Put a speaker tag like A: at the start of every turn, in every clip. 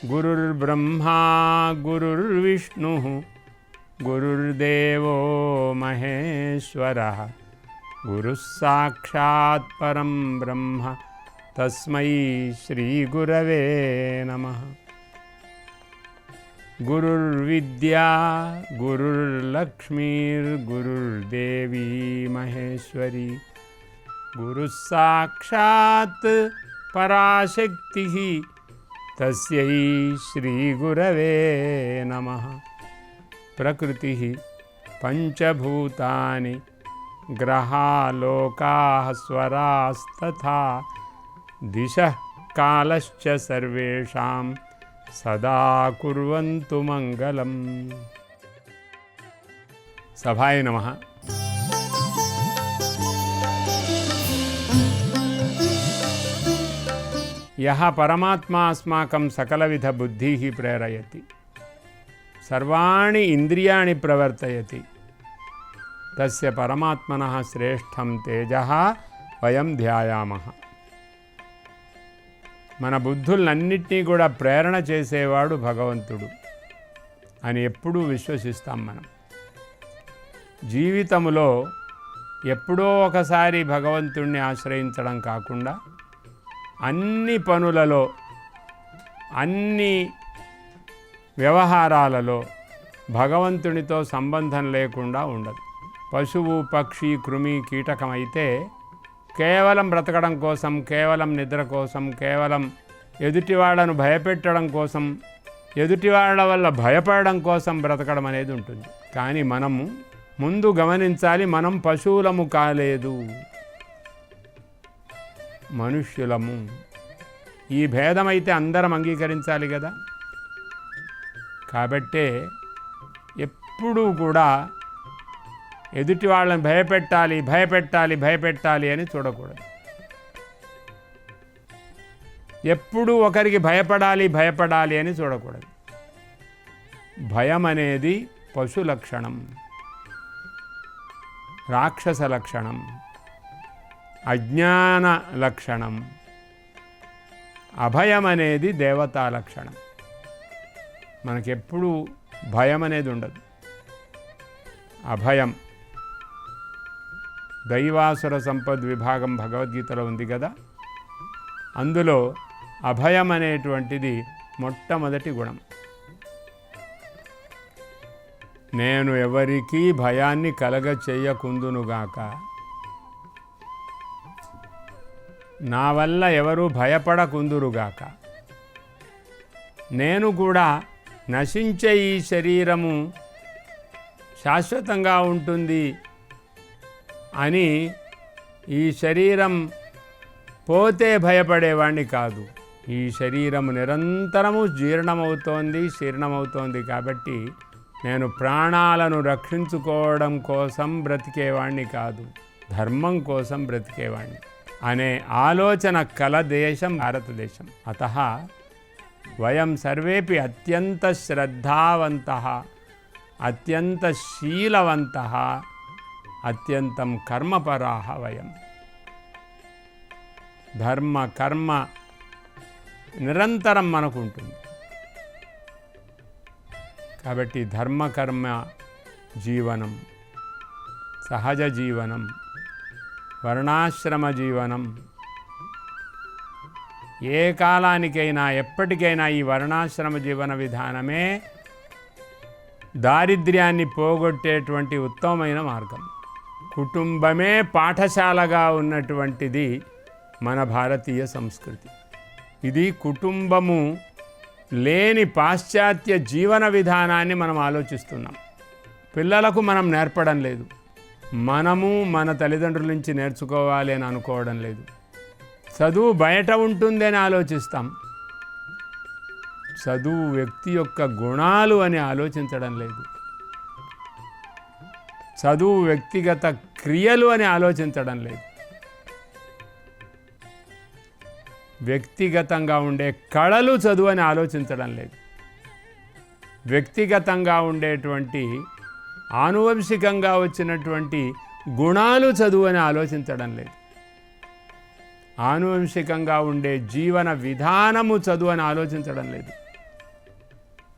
A: గురుర్బ్రహ్మా గురుర్విష్ణుః గురుర్దేవో మహేశ్వరః గురుః సాక్షాత్ పరం బ్రహ్మ తస్మై శ్రీ గురవే నమః. గురుర్విద్యా గురుర్లక్ష్మీర్గురుర్దేవీ మహేశ్వరీ గురుః సాక్షాత్ పరాశక్తిః తస్యై శ్రీ గురవే నమః. ప్రకృతిః పంచభూతాని గ్రహాలోకాః స్వరాస్తథా దిశః కాలశ్చ సర్వేషాం సదా కుర్వంతు మంగళం. సభాయ నమః. యః పరమాత్మా అస్మాకం సకలవిధ బుద్ధిః ప్రేరయతి సర్వాణి ఇంద్రియాణి ప్రవర్తయతి తస్య పరమాత్మనః శ్రేష్టం తేజః వయం ధ్యాయామః. మన బుద్ధులన్నింటినీ కూడా ప్రేరణ చేసేవాడు భగవంతుడు అని ఎప్పుడూ విశ్వసిస్తాం మనం. జీవితంలో ఎప్పుడో ఒకసారి భగవంతుణ్ణి ఆశ్రయించడం కాకుండా అన్ని పనులలో అన్ని వ్యవహారాలలో భగవంతునితో సంబంధం లేకుండా ఉండదు. పశువు పక్షి కృమి కీటకం అయితే కేవలం బ్రతకడం కోసం, కేవలం నిద్ర కోసం, కేవలం ఎదుటివాళ్లను భయపెట్టడం కోసం, ఎదుటివాళ్ల వల్ల భయపడడం కోసం బ్రతకడం అనేది ఉంటుంది. కానీ మనము ముందు గమనించాలి, మనం పశువులము కాలేదు, మనుష్యులము. ఈ భేదమైతే అందరం అంగీకరించాలి కదా. కాబట్టే ఎప్పుడూ కూడా ఎదుటి వాళ్ళని భయపెట్టాలి భయపెట్టాలి భయపెట్టాలి అని చూడకూడదు. ఎప్పుడూ ఒకరికి భయపడాలి భయపడాలి అని చూడకూడదు. భయం అనేది పశు లక్షణం, రాక్షస లక్షణం, అజ్ఞాన లక్షణం. అభయం అనేది దేవతా లక్షణం. మనకెప్పుడు భయం అనేది ఉండదు. అభయం దైవాసుర సంపద్ విభాగం భగవద్గీతలో ఉంది కదా. అందులో అభయం అనేటువంటిది మొట్టమొదటి గుణం. నేను ఎవరికీ భయాన్ని కలగ చేయకుందునుగాక, నా వల్ల ఎవరు భయపడకుందురుగాక, నేను కూడా నశించే ఈ శరీరము శాశ్వతంగా ఉంటుంది అని ఈ శరీరం పోతే భయపడేవాడిని కాదు. ఈ శరీరం నిరంతరము జీర్ణమవుతోంది శీర్ణమవుతోంది కాబట్టి నేను ప్రాణాలను రక్షించుకోవడం కోసం బ్రతికేవాడిని కాదు, ధర్మం కోసం బ్రతికేవాడిని అనే ఆలోచన కల దేశం భారతదేశం. అతః వయం సర్వేపి అత్యంత శ్రద్ధావంతః అత్యంత శీలవంతః అత్యంతం కర్మపరాః వయం. ధర్మ కర్మ నిరంతరం మనకు ఉంటుంది. కాబట్టి ధర్మకర్మ జీవనం, సహజ జీవనం, వర్ణాశ్రమ జీవనం, ఏ కాలానికైనా ఎప్పటికైనా ఈ వర్ణాశ్రమ జీవన విధానమే దారిద్ర్యాన్ని పోగొట్టేటువంటి ఉత్తమమైన మార్గం. కుటుంబమే పాఠశాలగా ఉన్నటువంటిది మన భారతీయ సంస్కృతి. ఇది కుటుంబము లేని పాశ్చాత్య జీవన విధానాన్ని మనం ఆలోచిస్తున్నాం. పిల్లలకు మనం నేర్పడం లేదు, మనము మన తల్లిదండ్రుల నుంచి నేర్చుకోవాలి అని అనుకోవడం లేదు. చదువు బయట ఉంటుంది అని ఆలోచిస్తాం, చదువు వ్యక్తి యొక్క గుణాలు అని ఆలోచించడం లేదు. చదువు వ్యక్తిగత క్రియలు అని ఆలోచించడం లేదు. వ్యక్తిగతంగా ఉండే కళలు చదువు అని ఆలోచించడం లేదు. వ్యక్తిగతంగా ఉండేటువంటి ఆనువంశికంగా వచ్చినటువంటి గుణాలు చదువు అని ఆలోచించడం లేదు. ఆనువంశికంగా ఉండే జీవన విధానము చదువు అని ఆలోచించడం లేదు.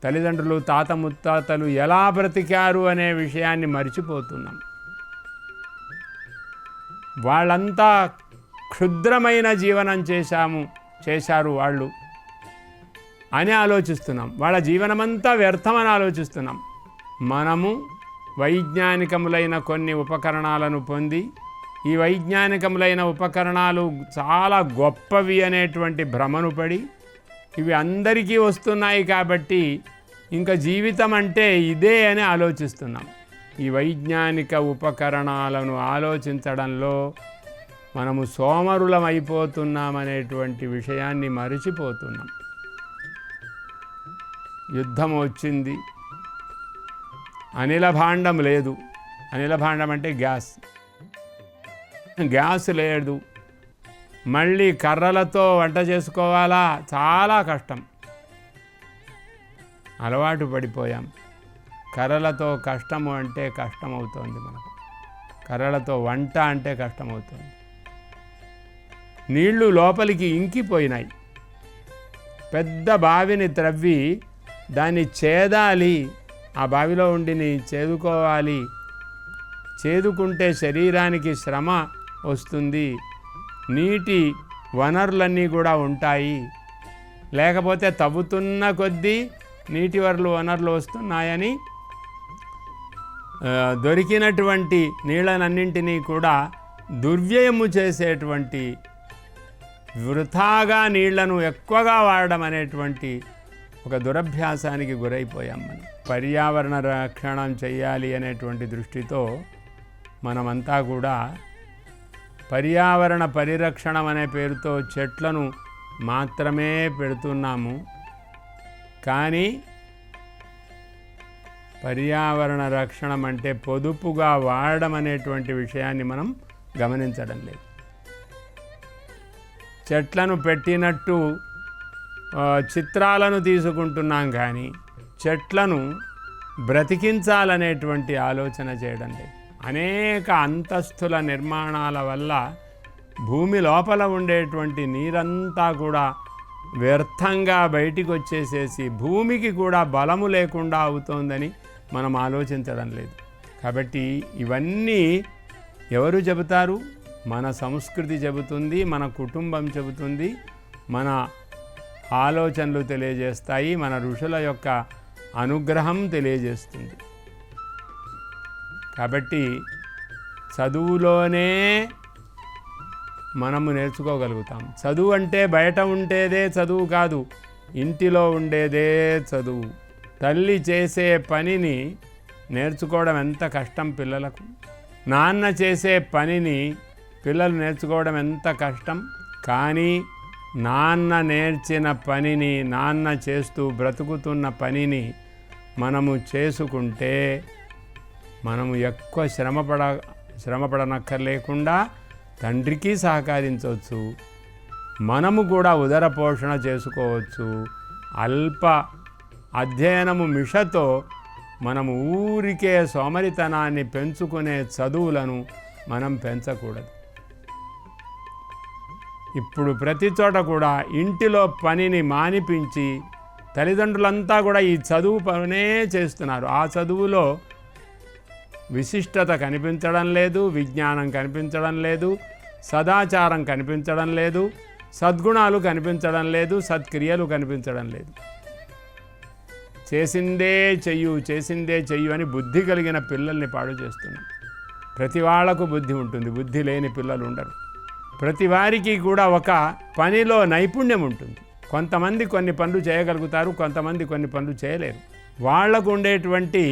A: తల్లిదండ్రులు తాత ముత్తాతలు ఎలా బ్రతికారు అనే విషయాన్ని మర్చిపోతున్నాం. వాళ్ళంతా క్షుద్రమైన జీవనం చేశారు వాళ్ళు అని ఆలోచిస్తున్నాం. వాళ్ళ జీవనమంతా వ్యర్థమని ఆలోచిస్తున్నాం. మనము వైజ్ఞానికములైన కొన్ని ఉపకరణాలను పొంది ఈ వైజ్ఞానికములైన ఉపకరణాలు చాలా గొప్పవి అనేటువంటి భ్రమను పడి ఇవి అందరికీ వస్తున్నాయి కాబట్టి ఇంకా జీవితం అంటే ఇదే అని ఆలోచిస్తున్నాం. ఈ వైజ్ఞానిక ఉపకరణాలను ఆలోచించడంలో మనము సోమరులం అయిపోతున్నామనేటువంటి విషయాన్ని మరిచిపోతున్నాం. యుద్ధం వచ్చింది, అనిల భాండం లేదు. అనిల భాండం అంటే గ్యాస్ లేదు. మళ్ళీ కర్రలతో వంట చేసుకోవాలా, చాలా కష్టం. అలవాటు పడిపోయాం. కర్రలతో కష్టము అంటే కష్టమవుతోంది మనకు. కర్రలతో వంట అంటే కష్టమవుతోంది. నీళ్లు లోపలికి ఇంకిపోయినాయి. పెద్ద బావిని త్రవ్వి దాన్ని చేదాలి, ఆ బావిలో ఉండిని చేదుకోవాలి. చేదుకుంటే శరీరానికి శ్రమ వస్తుంది, నీటి వనరులన్నీ కూడా ఉంటాయి. లేకపోతే తవ్వుతున్న కొద్దీ నీటి వనరులు వస్తున్నాయని దొరికినటువంటి నీళ్ళనన్నింటినీ కూడా దుర్వ్యయము చేసేటువంటి, వృథాగా నీళ్లను ఎక్కువగా వాడడం అనేటువంటి ఒక దురభ్యాసానికి గురైపోయాం మనం. పర్యావరణ రక్షణ చేయాలి అనేటువంటి దృష్టితో మనమంతా కూడా పర్యావరణ పరిరక్షణ అనే పేరుతో చెట్లను మాత్రమే పెడుతున్నాము. కానీ పర్యావరణ రక్షణ అంటే పొదుపుగా వాడడం అనేటువంటి విషయాన్ని మనం గమనించడం లేదు. చెట్లను పెట్టినట్టు చిత్రాలను తీసుకుంటున్నాం కానీ చెట్లను బ్రతికించాలనేటువంటి ఆలోచన చేయడం లేదు. అనేక అంతస్తుల నిర్మాణాల వల్ల భూమి లోపల ఉండేటువంటి నీరంతా కూడా వ్యర్థంగా బయటికి వచ్చేసేసి భూమికి కూడా బలము లేకుండా అవుతోందని మనం ఆలోచించడం లేదు. కాబట్టి ఇవన్నీ ఎవరు చెబుతారు? మన సంస్కృతి చెబుతుంది, మన కుటుంబం చెబుతుంది, మన ఆలోచనలు తెలియజేస్తాయి, మన ఋషుల యొక్క అనుగ్రహం తెలియజేస్తుంది. కాబట్టి చదువులోనే మనము నేర్చుకోగలుగుతాం. చదువు అంటే బయట ఉండేదే చదువు కాదు, ఇంటిలో ఉండేదే చదువు. తల్లి చేసే పనిని నేర్చుకోవడం ఎంత కష్టం పిల్లలకు. నాన్న చేసే పనిని పిల్లలు నేర్చుకోవడం ఎంత కష్టం. కానీ నాన్న నేర్చిన పనిని, నాన్న చేస్తూ బ్రతుకుతున్న పనిని మనము చేసుకుంటే మనము ఎక్కువ శ్రమపడనక్కర్లేకుండా తండ్రికి సహకరించవచ్చు, మనము కూడా ఉదర పోషణ చేసుకోవచ్చు. అల్ప అధ్యయనము మిషతో మనము ఊరికే సోమరితనాన్ని పెంచుకునే చదువులను మనం పెంచకూడదు. ఇప్పుడు ప్రతి చోట కూడా ఇంటిలో పనిని మానిపించి తల్లిదండ్రులంతా కూడా ఈ చదువు పనే చేస్తున్నారు. ఆ చదువులో విశిష్టత కనిపించడం లేదు, విజ్ఞానం కనిపించడం లేదు, సదాచారం కనిపించడం లేదు, సద్గుణాలు కనిపించడం లేదు, సత్క్రియలు కనిపించడం లేదు. చేసిందే చెయ్యు అని బుద్ధి కలిగిన పిల్లల్ని పాడు చేస్తున్నాం. ప్రతి వాళ్లకు బుద్ధి ఉంటుంది, బుద్ధి లేని పిల్లలు ఉండరు. ప్రతి వారికి కూడా ఒక పనిలో నైపుణ్యం ఉంటుంది. కొంతమంది కొన్ని పనులు చేయగలుగుతారు, కొంతమంది కొన్ని పనులు చేయలేరు. వాళ్లకు ఉండేటువంటి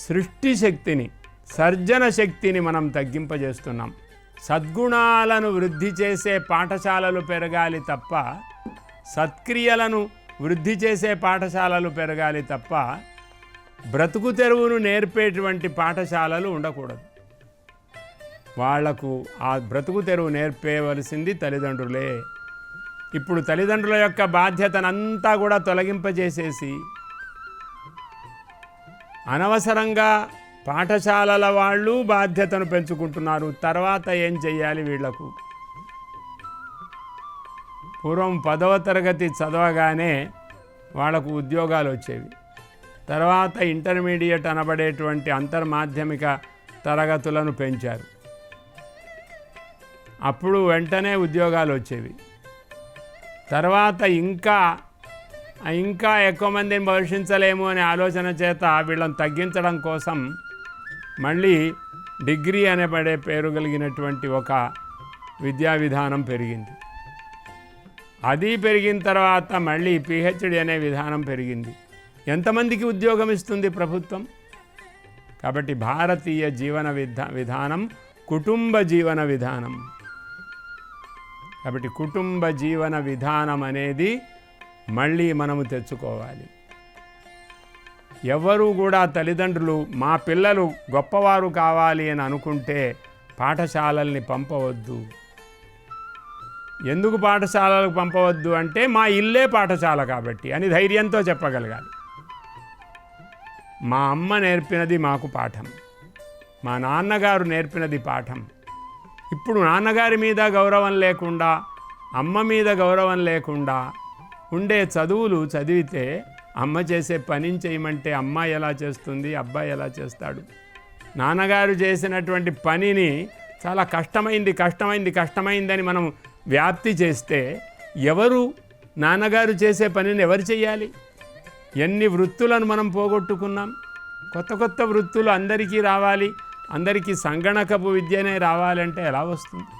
A: సృష్టి శక్తిని, సర్జన శక్తిని మనం తగ్గింపజేస్తున్నాం. సద్గుణాలను వృద్ధి చేసే పాఠశాలలు పెరగాలి తప్ప, సత్క్రియలను వృద్ధి చేసే పాఠశాలలు పెరగాలి తప్ప బ్రతుకు తెరువును నేర్పేటువంటి పాఠశాలలు ఉండకూడదు. వాళ్లకు ఆ బ్రతుకు తెరువు నేర్పేవలసింది తల్లిదండ్రులే. ఇప్పుడు తల్లిదండ్రుల యొక్క బాధ్యతనంతా కూడా తొలగింపజేసేసి అనవసరంగా పాఠశాలల వాళ్ళు బాధ్యతను పెంచుకుంటున్నారు. తర్వాత ఏం చెయ్యాలి వీళ్లకు? పూర్వం 10వ తరగతి చదవగానే వాళ్లకు ఉద్యోగాలు వచ్చేవి. తర్వాత ఇంటర్మీడియట్ అనబడేటువంటి అంతర్మాధ్యమిక తరగతులను పెంచారు. అప్పుడు వెంటనే ఉద్యోగాలు వచ్చేవి. తర్వాత ఇంకా ఎక్కువ మందిని పోషించలేము అనే ఆలోచన చేత వీళ్ళని తగ్గించడం కోసం మళ్ళీ డిగ్రీ అనబడే పేరు కలిగినటువంటి ఒక విద్యా విధానం పెరిగింది. అది పెరిగిన తర్వాత మళ్ళీ పిహెచ్డి అనే విధానం పెరిగింది. ఎంతమందికి ఉద్యోగం ఇస్తుంది ప్రభుత్వం? కాబట్టి భారతీయ జీవన విధానం కుటుంబ జీవన విధానం. కాబట్టి కుటుంబ జీవన విధానం అనేది మళ్ళీ మనము తెచ్చుకోవాలి. ఎవరు కూడా తల్లిదండ్రులు మా పిల్లలు గొప్పవారు కావాలి అని అనుకుంటే పాఠశాలల్ని పంపవద్దు. ఎందుకు పాఠశాలలకు పంపవద్దు అంటే మా ఇల్లే పాఠశాల కాబట్టి అని ధైర్యంతో చెప్పగలగాలి. మా అమ్మ నేర్పినది మాకు పాఠం, మా నాన్నగారు నేర్పినది పాఠం. ఇప్పుడు నాన్నగారి మీద గౌరవం లేకుండా, అమ్మ మీద గౌరవం లేకుండా ఉండే చదువులు చదివితే అమ్మ చేసే పనిని చేయమంటే అమ్మ ఎలా చేస్తుంది, అబ్బాయి ఎలా చేస్తాడు? నాన్నగారు చేసినటువంటి పనిని చాలా కష్టమైందని మనం వ్యాప్తి చేస్తే ఎవరు నాన్నగారు చేసే పనిని ఎవరు చేయాలి? ఎన్ని వృత్తులను మనం పోగొట్టుకున్నాం. కొత్త వృత్తులు అందరికీ రావాలి, అందరికీ సంగణకపు విద్యనే రావాలంటే ఎలా వస్తుంది?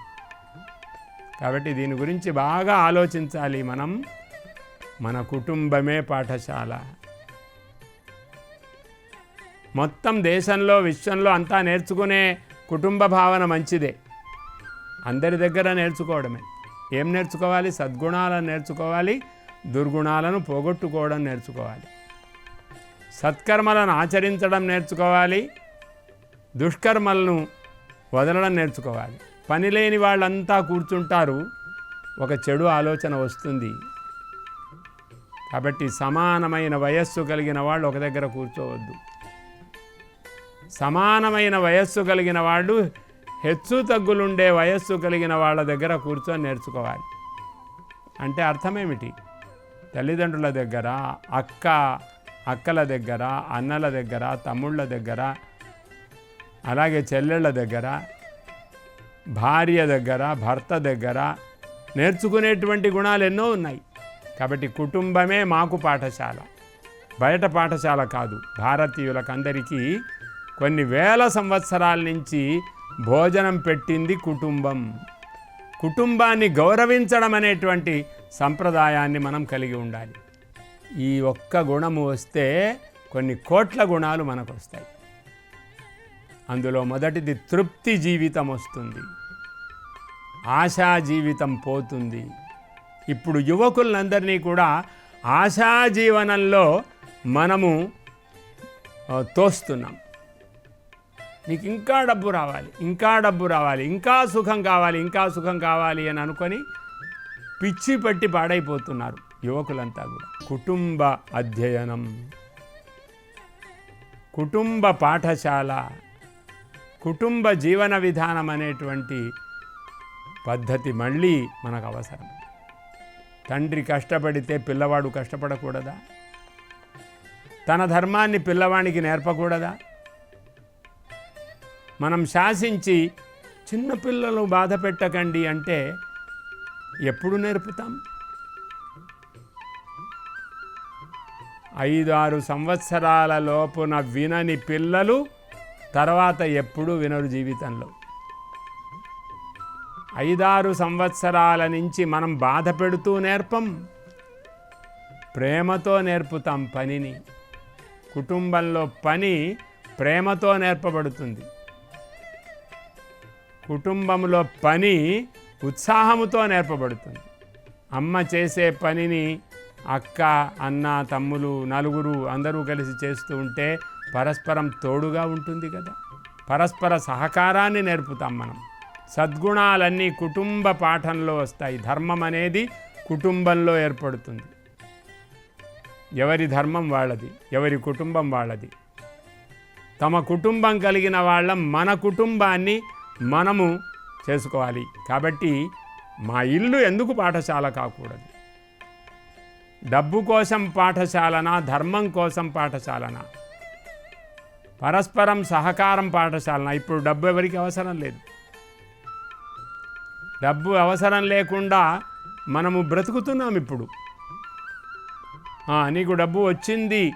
A: కాబట్టి దీని గురించి బాగా ఆలోచించాలి. మన కుటుంబమే పాఠశాల. మొత్తం దేశంలో విశ్వంలో అంతా నేర్చుకునే కుటుంబ భావన మంచిదే, అందరి దగ్గర నేర్చుకోవడమే. ఏం నేర్చుకోవాలి? సద్గుణాలను నేర్చుకోవాలి, దుర్గుణాలను పోగొట్టుకోవడం నేర్చుకోవాలి. సత్కర్మలను ఆచరించడం నేర్చుకోవాలి, దుష్కర్మలను వదలడం నేర్చుకోవాలి. పని లేని వాళ్ళంతా కూర్చుంటారు, ఒక చెడు ఆలోచన వస్తుంది. కాబట్టి సమానమైన వయస్సు కలిగిన వాళ్ళు ఒక దగ్గర కూర్చోవద్దు. సమానమైన వయస్సు కలిగిన వాళ్ళు హెచ్చు తగ్గులుండే వయస్సు కలిగిన వాళ్ళ దగ్గర కూర్చొని నేర్చుకోవాలి. అంటే అర్థమేమిటి? తల్లిదండ్రుల దగ్గర, అక్కల దగ్గర, అన్నల దగ్గర, తమ్ముళ్ళ దగ్గర, అలాగే చెల్లెళ్ళ దగ్గర, భార్య దగ్గర, భర్త దగ్గర నేర్చుకునేటువంటి గుణాలు ఎన్నో ఉన్నాయి. కాబట్టి కుటుంబమే మాకు పాఠశాల, బయట పాఠశాల కాదు. భారతీయులకందరికీ కొన్ని వేల సంవత్సరాల నుంచి భోజనం పెట్టింది కుటుంబం. కుటుంబాన్ని గౌరవించడం అనేటువంటి సంప్రదాయాన్ని మనం కలిగి ఉండాలి. ఈ ఒక్క గుణము వస్తే కొన్ని కోట్ల గుణాలు మనకు వస్తాయి. అందులో మొదటిది తృప్తి జీవితం వస్తుంది, ఆశా జీవితం పోతుంది. ఇప్పుడు యువకులందరినీ కూడా ఆశా జీవనంలో మనము తోస్తున్నాం. నీకు ఇంకా డబ్బు రావాలి, ఇంకా సుఖం కావాలి అని అనుకొని పిచ్చి పట్టి పాడైపోతున్నారు యువకులంతా కూడా. కుటుంబ అధ్యయనం, కుటుంబ పాఠశాల, కుటుంబ జీవన విధానం అనేటువంటి పద్ధతి మళ్ళీ మనకు అవసరం. తండ్రి కష్టపడితే పిల్లవాడు కష్టపడకూడదా? తన ధర్మాన్ని పిల్లవాడికి నేర్పకూడదా? మనం శాసించి చిన్నపిల్లలు బాధ పెట్టకండి అంటే ఎప్పుడు నేర్పుతాం? 5-6 సంవత్సరాల లోపున వినని పిల్లలు తర్వాత ఎప్పుడు వినరు జీవితంలో. 5-6 సంవత్సరాల నుంచి మనం బాధ పెడుతూ నేర్పం, ప్రేమతో నేర్పుతాం పనిని. కుటుంబంలో పని ప్రేమతో నేర్పబడుతుంది. కుటుంబంలో పని ఉత్సాహముతో నేర్పబడుతుంది. అమ్మ చేసే పనిని అక్క, అన్న, తమ్ములు, నలుగురు అందరూ కలిసి చేస్తూ ఉంటే పరస్పరం తోడుగా ఉంటుంది కదా. పరస్పర సహకారాన్ని నేర్పుతాం మనం. సద్గుణాలన్నీ కుటుంబ పాఠంలో వస్తాయి. ధర్మం అనేది కుటుంబంలో ఏర్పడుతుంది. ఎవరి ధర్మం వాళ్ళది, ఎవరి కుటుంబం వాళ్ళది. తమ కుటుంబం కలిగిన వాళ్ళం మన కుటుంబాన్ని మనము చేసుకోవాలి. కాబట్టి మా ఇల్లు ఎందుకు పాఠశాల కాకూడదు? డబ్బు కోసం పాఠశాలనా, ధర్మం కోసం పాఠశాలనా, పరస్పరం సహకారం పాఠశాలనా? ఇప్పుడు డబ్బు ఎవరికి అవసరం లేదు. డబ్బు అవసరం లేకుండా మనము బ్రతుకుతున్నాం. ఇప్పుడు నీకు డబ్బు వచ్చింది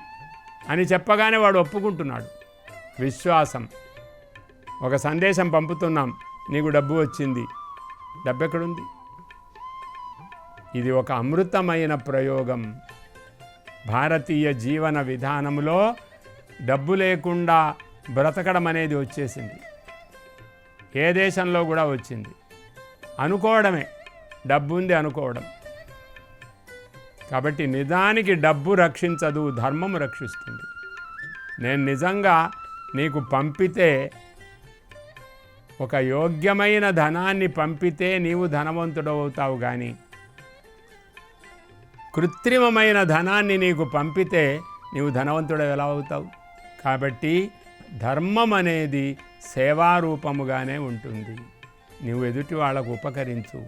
A: అని చెప్పగానే వాడు ఒప్పుకుంటున్నాడు. విశ్వాసం. ఒక సందేశం పంపుతున్నాం, నీకు డబ్బు వచ్చింది. డబ్బు ఎక్కడుంది? ఇది ఒక అమృతమైన ప్రయోగం. భారతీయ జీవన విధానంలో డబ్బు లేకుండా బ్రతకడం అనేది వచ్చేసింది. ఏ దేశంలో కూడా వచ్చింది. అనుకోవడమే, డబ్బు ఉంది అనుకోవడం. కాబట్టి నిజానికి డబ్బు రక్షించదు, ధర్మం రక్షిస్తుంది. నేను నిజంగా నీకు పంపితే, ఒక యోగ్యమైన ధనాన్ని పంపితే నీవు ధనవంతుడు అవుతావు. కానీ కృత్రిమమైన ధనాన్ని నీకు పంపితే నీవు ధనవంతుడు ఎలా అవుతావు? కాబట్టి ధర్మం అనేది సేవారూపముగానే ఉంటుంది. నువ్వు ఎదుటి వాళ్ళకు ఉపకరించు,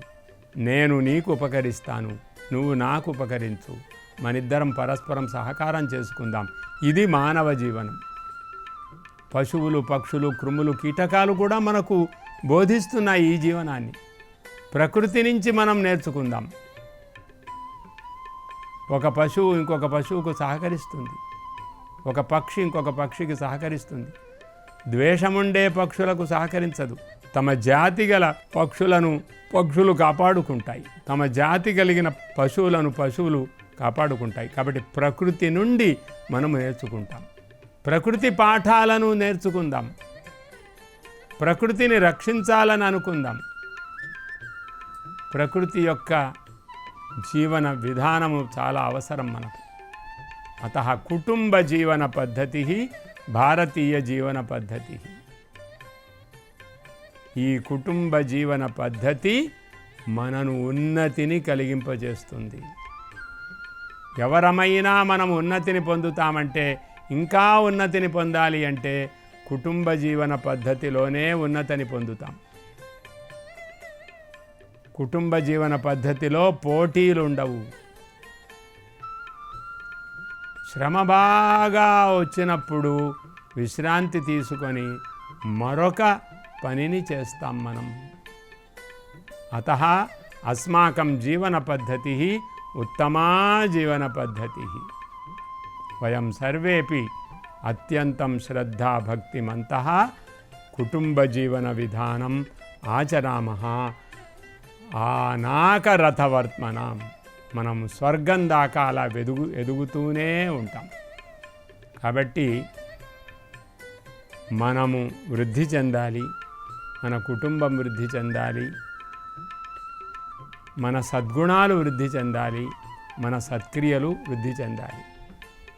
A: నేను నీకు ఉపకరిస్తాను, నువ్వు నాకు ఉపకరించు, మనిద్దరం పరస్పరం సహకారం చేసుకుందాం. ఇది మానవ జీవనం. పశువులు, పక్షులు, క్రిములు, కీటకాలు కూడా మనకు బోధిస్తున్నాయి ఈ జీవనాన్ని. ప్రకృతి నుంచి మనం నేర్చుకుందాం. ఒక పశువు ఇంకొక పశువుకు సహకరిస్తుంది, ఒక పక్షి ఇంకొక పక్షికి సహకరిస్తుంది. ద్వేషముండే పక్షులకు సహకరించదు. తమ జాతి గల పక్షులు కాపాడుకుంటాయి, తమ జాతి కలిగిన పశువులను పశువులు కాపాడుకుంటాయి. కాబట్టి ప్రకృతి నుండి మనము నేర్చుకుంటాం. ప్రకృతి పాఠాలను నేర్చుకుందాం. ప్రకృతిని రక్షించాలని అనుకుందాం. ప్రకృతి యొక్క జీవన విధానము చాలా అవసరం మనకు. అతః కుటుంబ జీవన పద్ధతి భారతీయ జీవన పద్ధతి. ఈ కుటుంబ జీవన పద్ధతి మనను ఉన్నతిని కలిగింపజేస్తుంది. ఎవరమైనా మనం ఉన్నతిని పొందుతామంటే, ఇంకా ఉన్నతిని పొందాలి అంటే కుటుంబ జీవన పద్ధతిలోనే ఉన్నతిని పొందుతాం. కుటుంబ జీవన పద్ధతిలో పోటీలు ఉండవు. శ్రమ బాగా వచ్చినప్పుడు విశ్రాంతి తీసుకొని మరొక పనిని చేస్తాం మనం. అతః అస్మాకం జీవన పద్ధతి ఉత్తమా జీవన పద్ధతి. వయం సర్వేపి అత్యంతం శ్రద్ధా భక్తిమంతః కుటుంబ జీవన విధానం ఆచరామః ఆనాకరథవర్త్మనాం. మనం స్వర్గం దాకా అలా ఎదుగుతూనే ఉంటాం. కాబట్టి మనము వృద్ధి చెందాలి, మన కుటుంబం వృద్ధి చెందాలి, మన సద్గుణాలు వృద్ధి చెందాలి, మన సత్క్రియలు వృద్ధి చెందాలి.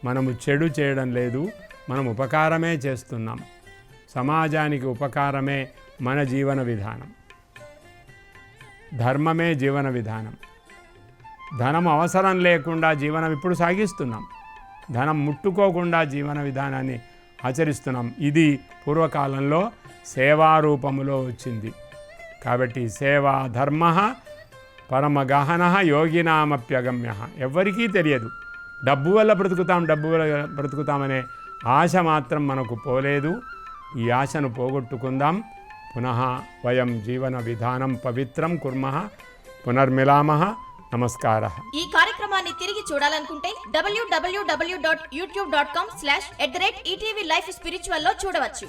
A: మనము చెడు చేయడం లేదు, మనం ఉపకారమే చేస్తున్నాం. సమాజానికి ఉపకారమే మన జీవన విధానం. ధర్మమే జీవన విధానం. ధనం అవసరం లేకుండా జీవనం ఇప్పుడు సాగిస్తున్నాం. ధనం ముట్టుకోకుండా జీవన విధానాన్ని ఆచరిస్తున్నాం. ఇది పూర్వకాలంలో సేవారూపములో వచ్చింది. కాబట్టి సేవా ధర్మ పరమగహన యోగినామప్యగమ్య. ఎవ్వరికీ తెలియదు. డబ్బు వల్ల బ్రతుకుతామనే ఆశ మాత్రం మనకు పోలేదు. ఈ ఆశను పోగొట్టుకుందాం. పునః వయం జీవన విధానం పవిత్రం కుర్మః. పునర్మిలామః. నమస్కారః.
B: ఈ కార్యక్రమాన్ని తిరిగి చూడాలనుకుంటే www.youtube.com/@ETV Life Spiritual లో చూడవచ్చు.